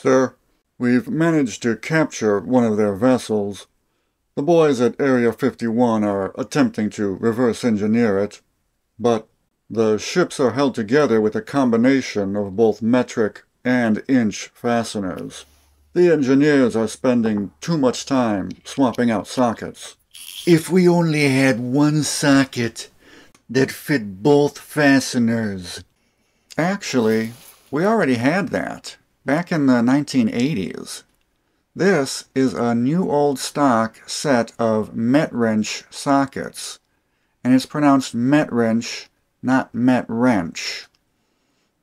Sir, we've managed to capture one of their vessels. The boys at Area 51 are attempting to reverse engineer it, but the ships are held together with a combination of both metric and inch fasteners. The engineers are spending too much time swapping out sockets. If we only had one socket that fit both fasteners. Actually, we already had that, back in the 1980s. This is a new old stock set of MetWrench sockets, and it's pronounced MetWrench, not MetWrench.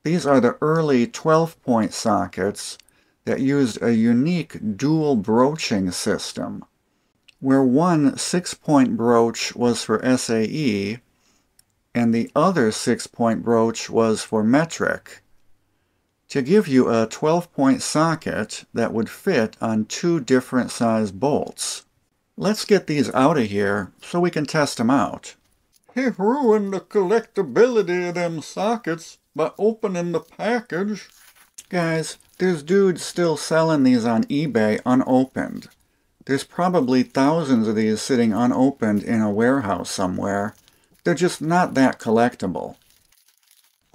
These are the early 12-point sockets that used a unique dual broaching system, where one 6-point broach was for SAE and the other 6-point broach was for metric, to give you a 12-point socket that would fit on 2 different size bolts. Let's get these out of here so we can test them out. He ruined the collectability of them sockets by opening the package. Guys, there's dudes still selling these on eBay unopened. There's probably thousands of these sitting unopened in a warehouse somewhere. They're just not that collectible.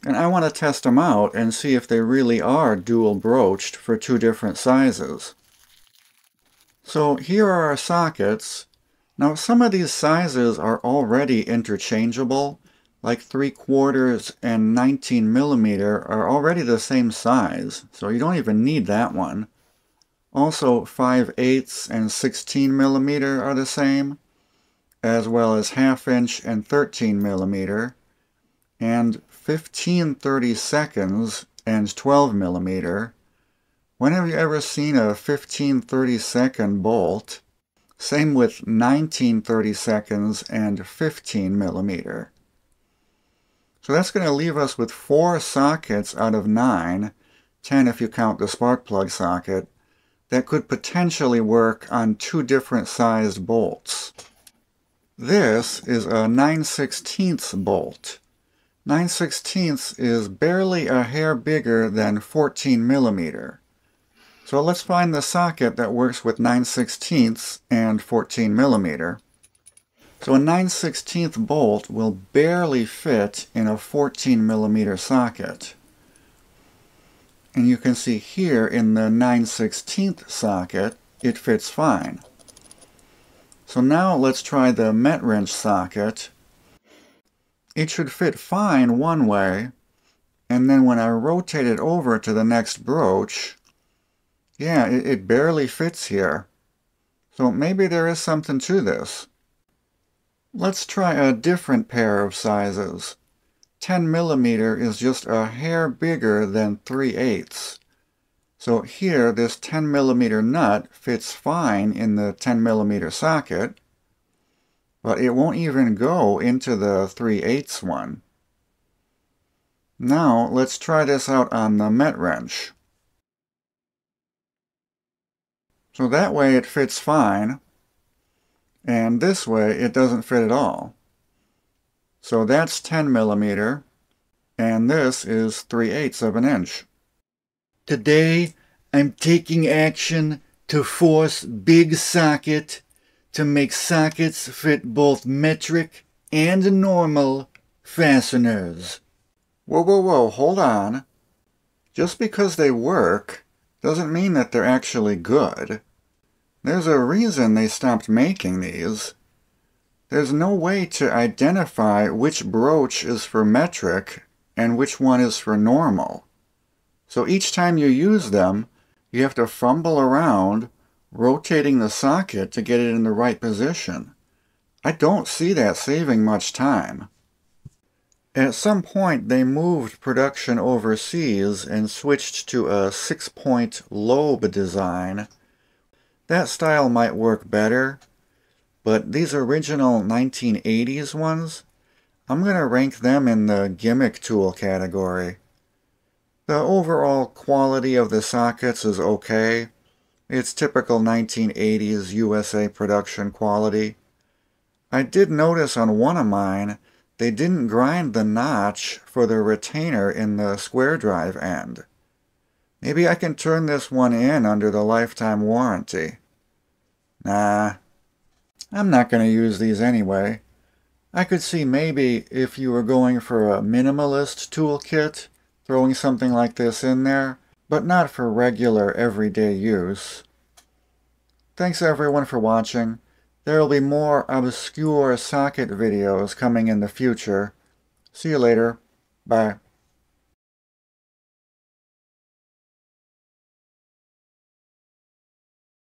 And I want to test them out and see if they really are dual broached for 2 different sizes. So here are our sockets. Now some of these sizes are already interchangeable, like 3/4 and 19 millimeter are already the same size, so you don't even need that one. Also 5/8 and 16 millimeter are the same, as well as 1/2 inch and 13 millimeter, and 15/32 and 12 millimeter. When have you ever seen a 15/32 bolt? Same with 19/32 and 15 millimeter. So that's going to leave us with 4 sockets out of 9, 10 if you count the spark plug socket, that could potentially work on 2 different sized bolts. This is a 9/16 bolt. 9/16 is barely a hair bigger than 14 millimeter. So let's find the socket that works with 9/16 and 14 millimeter. So a 9/16 bolt will barely fit in a 14 millimeter socket. And you can see here in the 9/16 socket, it fits fine. So now let's try the MetWrench socket. It should fit fine one way, and then when I rotate it over to the next broach, yeah, it barely fits here. So maybe there is something to this. Let's try a different pair of sizes. 10 millimeter is just a hair bigger than 3/8. So here, this 10 millimeter nut fits fine in the 10 millimeter socket, but it won't even go into the 3/8 one. Now, let's try this out on the MetWrench. So that way it fits fine, and this way it doesn't fit at all. So that's 10 millimeter, and this is 3/8 of an inch. Today, I'm taking action to force big socket to make sockets fit both metric and normal fasteners. Whoa, whoa, whoa, hold on. Just because they work doesn't mean that they're actually good. There's a reason they stopped making these. There's no way to identify which broach is for metric and which one is for normal. So each time you use them, you have to fumble around, rotating the socket to get it in the right position. I don't see that saving much time. At some point, they moved production overseas and switched to a 6-point lobe design. That style might work better, but these original 1980s ones, I'm going to rank them in the gimmick tool category. The overall quality of the sockets is okay. It's typical 1980s USA production quality. I did notice on one of mine, they didn't grind the notch for the retainer in the square drive end. Maybe I can turn this one in under the lifetime warranty. Nah, I'm not going to use these anyway. I could see maybe if you were going for a minimalist toolkit, throwing something like this in there, but not for regular everyday use. Thanks everyone for watching. There will be more obscure socket videos coming in the future. See you later. Bye.